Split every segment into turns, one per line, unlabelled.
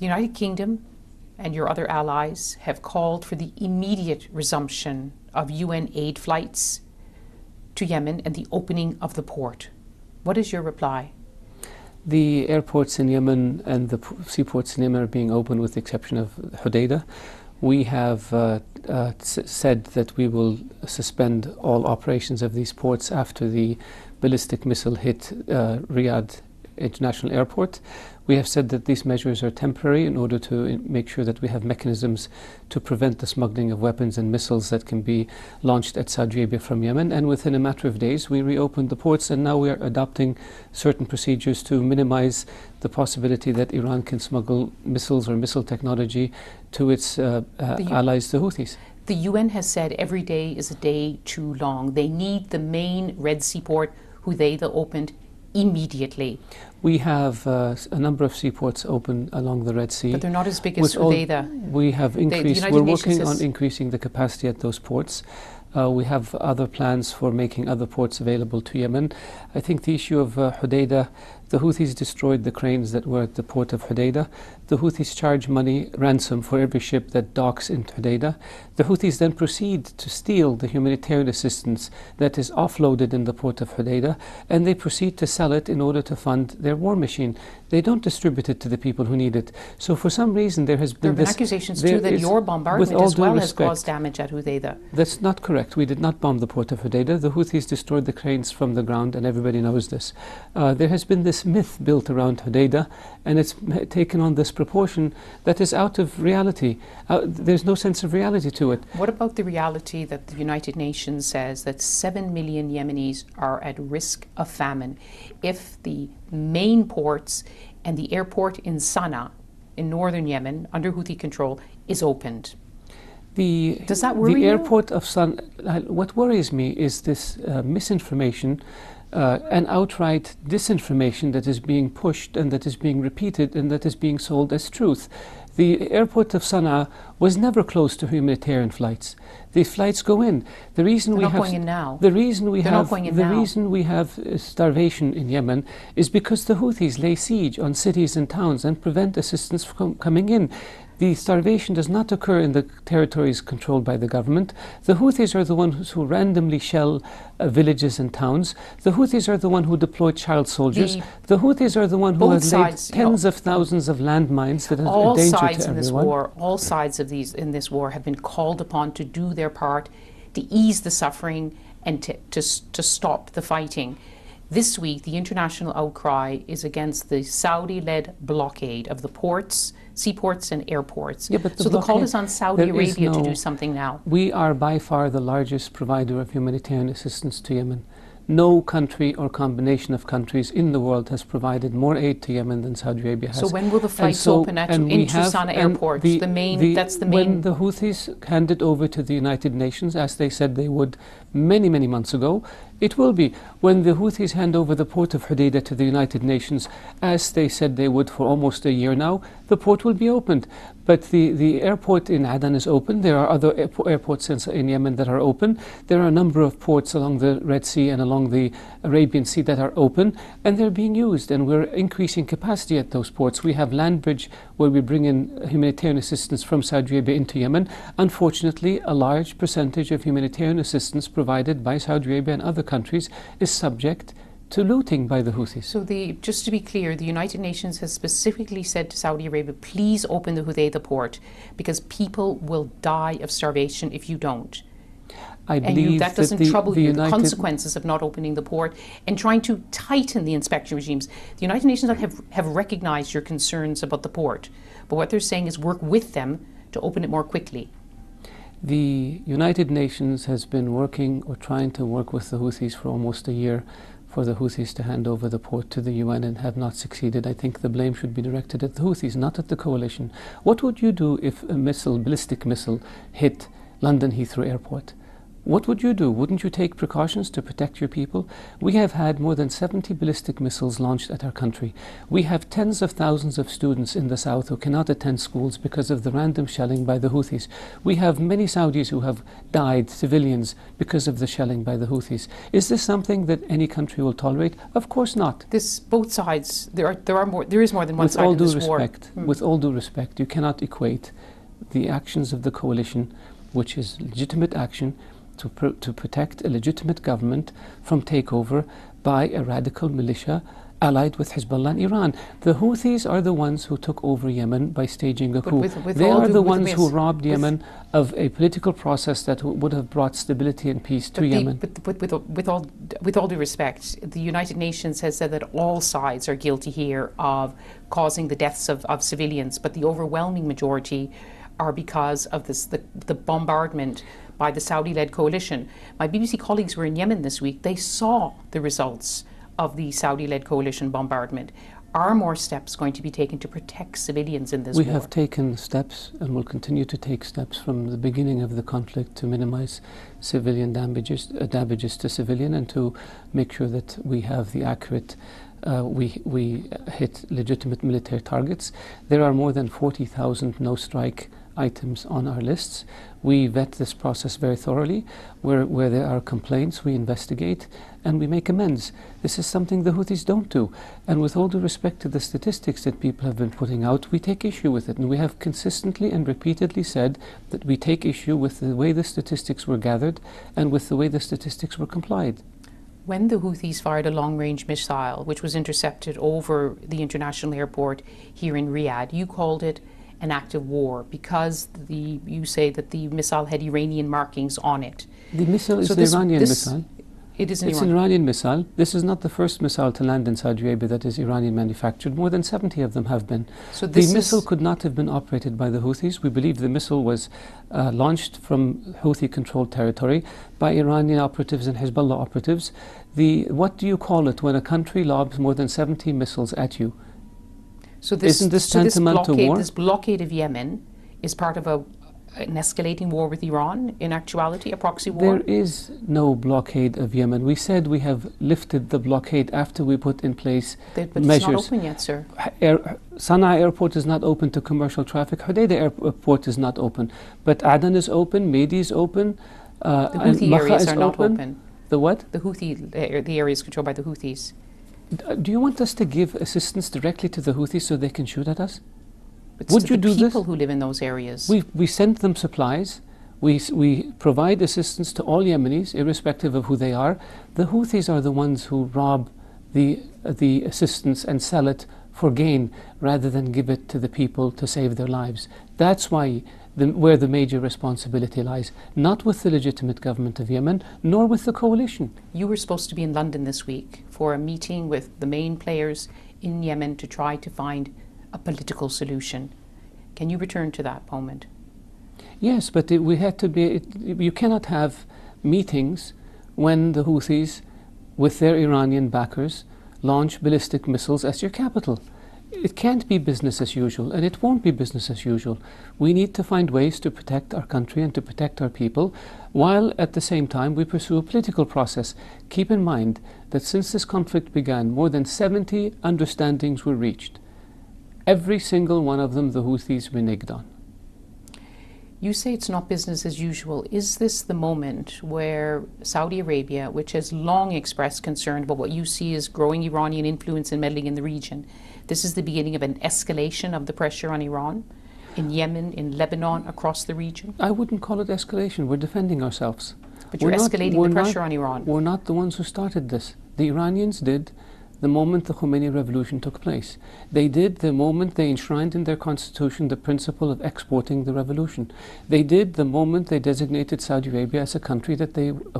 The United Kingdom and your other allies have called for the immediate resumption of UN aid flights to Yemen and the opening of the port. What is your reply?
The airports in Yemen and the seaports in Yemen are being open with the exception of Hodeidah. We have said that we will suspend all operations of these ports after the ballistic missile hit Riyadh International Airport. We have said that these measures are temporary in order to make sure that we have mechanisms to prevent the smuggling of weapons and missiles that can be launched at Saudi Arabia from Yemen. And within a matter of days, we reopened the ports, and now we are adopting certain procedures to minimize the possibility that Iran can smuggle missiles or missile technology to its allies, the Houthis.
The UN has said every day is a day too long. They need the main Red Sea port, Hodeidah, opened immediately.
We have a number of seaports open along the Red Sea.
But they're not as big as Hodeidah.
We have increased, we're working on increasing the capacity at those ports. We have other plans for making other ports available to Yemen. I think the issue of Hodeidah, the Houthis destroyed the cranes that were at the port of Hodeidah. The Houthis charge money ransom for every ship that docks in Hodeidah. The Houthis then proceed to steal the humanitarian assistance that is offloaded in the port of Hodeidah, and they proceed to sell it in order to fund their war machine. They don't distribute it to the people who need it. So for some reason there has been
accusations too that your bombardment as well has caused damage at Hodeidah.
That's not correct. We did not bomb the port of Hodeidah. The Houthis destroyed the cranes from the ground, and everybody knows this. There has been this myth built around Hodeidah, and it's taken on this proportion that is out of reality. There's no sense of reality to it.
What about the reality that the United Nations says that 7 million Yemenis are at risk of famine if the main ports and the airport in Sana'a in northern Yemen under Houthi control is opened? Does that worry you?
The airport of Sana'a, what worries me is this misinformation and outright disinformation that is being pushed and that is being repeated and that is being sold as truth. The airport of Sana'a was never closed to humanitarian flights. The flights go in. The reason we have the reason we have starvation in Yemen is because the Houthis lay siege on cities and towns and prevent assistance from coming in. The starvation does not occur in the territories controlled by the government. The Houthis are the ones who randomly shell villages and towns. The Houthis are the ones who deploy child soldiers. The Houthis are the ones who have laid tens of thousands of landmines that are a danger to everyone.
All sides of in this war have been called upon to do their part to ease the suffering and to stop the fighting. This week, the international outcry is against the Saudi-led blockade of the ports, seaports and airports.
Yeah, but
so the call is on Saudi Arabia to do something now.
We are by far the largest provider of humanitarian assistance to Yemen. No country or combination of countries in the world has provided more aid to Yemen than Saudi Arabia has.
So when will the flights open into Sana'a airport? That's the main.
When the Houthis handed over to the United Nations, as they said they would many, many months ago, it will be. When the Houthis hand over the port of Hodeidah to the United Nations, as they said they would for almost a year now, the port will be opened. But the airport in Aden is open. There are other airports in Yemen that are open. There are a number of ports along the Red Sea and along the Arabian Sea that are open, and they're being used, and we're increasing capacity at those ports. We have land bridge where we bring in humanitarian assistance from Saudi Arabia into Yemen. Unfortunately, a large percentage of humanitarian assistance provided by Saudi Arabia and other countries is subject to looting by the Houthis.
So just to be clear, the United Nations has specifically said to Saudi Arabia, please open the Hodeidah port because people will die of starvation if you don't.
I believe
that doesn't trouble you, the consequences of not opening the port and trying to tighten the inspection regimes. The United Nations have recognized your concerns about the port, but what they're saying is work with them to open it more quickly.
The United Nations has been working or trying to work with the Houthis for almost a year for the Houthis to hand over the port to the UN and have not succeeded. I think the blame should be directed at the Houthis, not at the coalition. What would you do if a ballistic missile hit London Heathrow Airport? What would you do? Wouldn't you take precautions to protect your people? We have had more than 70 ballistic missiles launched at our country. We have tens of thousands of students in the south who cannot attend schools because of the random shelling by the Houthis. We have many Saudis who have died, civilians, because of the shelling by the Houthis. Is this something that any country will tolerate? Of course not.
Both sides. There is more than one side in this war.
With all due respect, you cannot equate the actions of the coalition, which is legitimate action, to protect a legitimate government from takeover by a radical militia allied with Hezbollah and Iran. The Houthis are the ones who took over Yemen by staging a coup. They are the ones who robbed Yemen of a political process that would have brought stability and peace to Yemen.
With all due respect, the United Nations has said that all sides are guilty here of causing the deaths of civilians, but the overwhelming majority are because of the bombardment by the Saudi-led coalition. My BBC colleagues were in Yemen this week. They saw the results of the Saudi-led coalition bombardment. Are more steps going to be taken to protect civilians in this war?
We have taken steps and will continue to take steps from the beginning of the conflict to minimize civilian damages to civilian, and to make sure that we have the accurate we hit legitimate military targets. There are more than 40,000 no-strike items on our lists. We vet this process very thoroughly. Where there are complaints, we investigate and we make amends. This is something the Houthis don't do. And with all due respect to the statistics that people have been putting out, we take issue with it. And we have consistently and repeatedly said that we take issue with the way the statistics were gathered and with the way the statistics were complied.
When the Houthis fired a long-range missile, which was intercepted over the international airport here in Riyadh, you called it an act of war because you say that the missile had Iranian markings on it.
The missile is an Iranian missile.
It's
an Iranian missile. This is not the first missile to land in Saudi Arabia that is Iranian manufactured. More than 70 of them have been. So the missile could not have been operated by the Houthis. We believe the missile was launched from Houthi-controlled territory by Iranian operatives and Hezbollah operatives. What do you call it when a country lobs more than 70 missiles at you?
So isn't this
tantamount to war?
This blockade of Yemen is part of an escalating war with Iran, in actuality, a proxy war?
There is no blockade of Yemen. We said we have lifted the blockade after we put in place
but
measures.
It's not open yet, sir.
Sana'a airport is not open to commercial traffic. Hodeidah airport is not open. But Aden is open, Mehdi is open,
the Houthi areas are not open.
The what?
The areas controlled by the Houthis.
Do you want us to give assistance directly to the Houthis so they can shoot at us?
Would you do this? People who live in those areas.
We send them supplies. We provide assistance to all Yemenis, irrespective of who they are. The Houthis are the ones who rob the assistance and sell it for gain rather than give it to the people to save their lives. That's why where the major responsibility lies, not with the legitimate government of Yemen, nor with the coalition.
You were supposed to be in London this week for a meeting with the main players in Yemen to try to find a political solution. Can you return to that moment?
Yes, but we had to be. You cannot have meetings when the Houthis, with their Iranian backers, launch ballistic missiles at your capital. It can't be business as usual, and it won't be business as usual. We need to find ways to protect our country and to protect our people, while at the same time we pursue a political process. Keep in mind that since this conflict began, more than 70 understandings were reached. Every single one of them the Houthis reneged on.
You say it's not business as usual. Is this the moment where Saudi Arabia, which has long expressed concern about what you see as growing Iranian influence and meddling in the region, this is the beginning of an escalation of the pressure on Iran in Yemen, in Lebanon, across the region?
I wouldn't call it escalation. We're defending ourselves.
But you're escalating the pressure on Iran.
We're not the ones who started this. The Iranians did the moment the Khomeini revolution took place. They did the moment they enshrined in their constitution the principle of exporting the revolution. They did the moment they designated Saudi Arabia as a country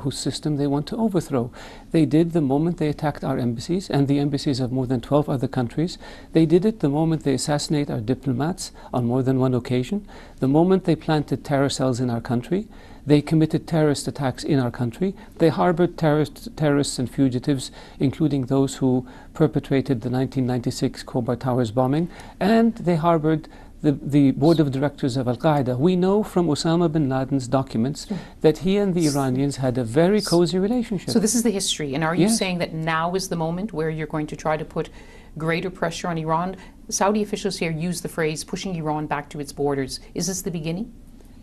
whose system they want to overthrow. They did the moment they attacked our embassies and the embassies of more than 12 other countries. They did it the moment they assassinate our diplomats on more than one occasion. The moment they planted terror cells in our country. They committed terrorist attacks in our country. They harbored terrorists and fugitives, including those who perpetrated the 1996 Khobar Towers bombing. And they harbored the board of directors of Al-Qaeda. We know from Osama bin Laden's documents that he and the Iranians had a very cozy relationship.
So this is the history, and are you
Yes.
saying that now is the moment where you're going to try to put greater pressure on Iran? Saudi officials here use the phrase pushing Iran back to its borders. Is this the beginning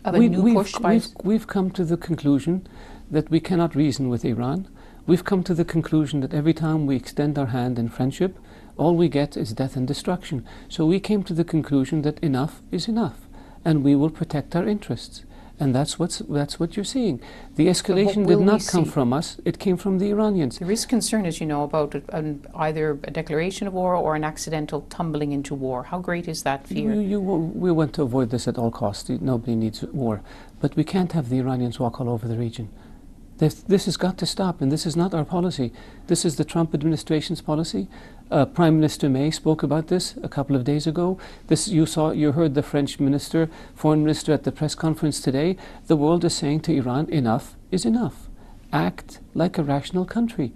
of a new push by...
We've come to the conclusion that we cannot reason with Iran. We've come to the conclusion that every time we extend our hand in friendship, all we get is death and destruction. So we came to the conclusion that enough is enough, and we will protect our interests. And that's what you're seeing. The escalation did not come from us, it came from the Iranians.
There is concern, as you know, about either a declaration of war or an accidental tumbling into war. How great is that fear?
We want to avoid this at all costs. Nobody needs war. But we can't have the Iranians walk all over the region. This has got to stop, and this is not our policy. This is the Trump administration's policy. Prime Minister May spoke about this a couple of days ago. You heard the French minister, foreign minister at the press conference today. The world is saying to Iran, enough is enough. Act like a rational country.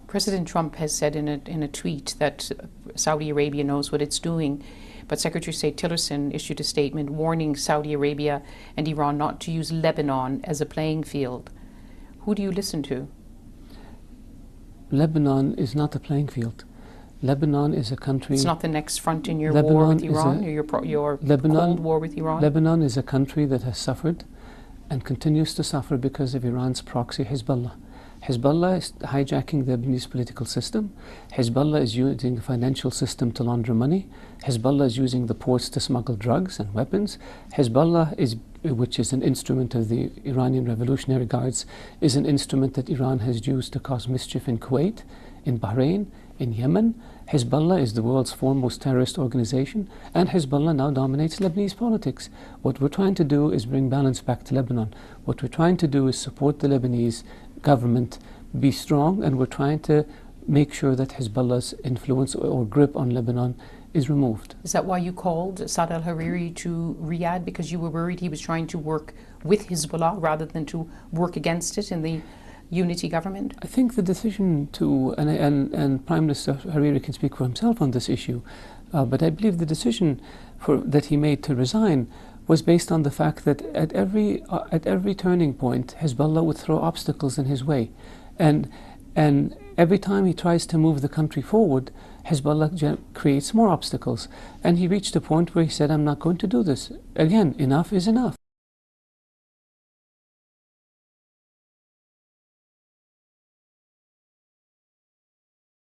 President Trump has said in a tweet that Saudi Arabia knows what it's doing. But Secretary of State Tillerson issued a statement warning Saudi Arabia and Iran not to use Lebanon as a playing field. Who do you listen to?
Lebanon is not a playing field. Lebanon is a country...
It's not the next front in your war with Iran, or your Cold War with Iran?
Lebanon is a country that has suffered and continues to suffer because of Iran's proxy Hezbollah. Hezbollah is hijacking the Lebanese political system. Hezbollah is using the financial system to launder money. Hezbollah is using the ports to smuggle drugs and weapons. Hezbollah, which is an instrument of the Iranian Revolutionary Guards, is an instrument that Iran has used to cause mischief in Kuwait, in Bahrain, in Yemen. Hezbollah is the world's foremost terrorist organization, and Hezbollah now dominates Lebanese politics. What we're trying to do is bring balance back to Lebanon. What we're trying to do is support the Lebanese government be strong, and we're trying to make sure that Hezbollah's influence or grip on Lebanon is removed.
Is that why you called Saad al-Hariri to Riyadh? Because you were worried he was trying to work with Hezbollah rather than to work against it in the unity government?
I think the decision to, and Prime Minister Hariri can speak for himself on this issue, but I believe the decision that he made to resign was based on the fact that at every turning point, Hezbollah would throw obstacles in his way. And every time he tries to move the country forward, Hezbollah creates more obstacles. And he reached a point where he said, I'm not going to do this. Again, enough is enough.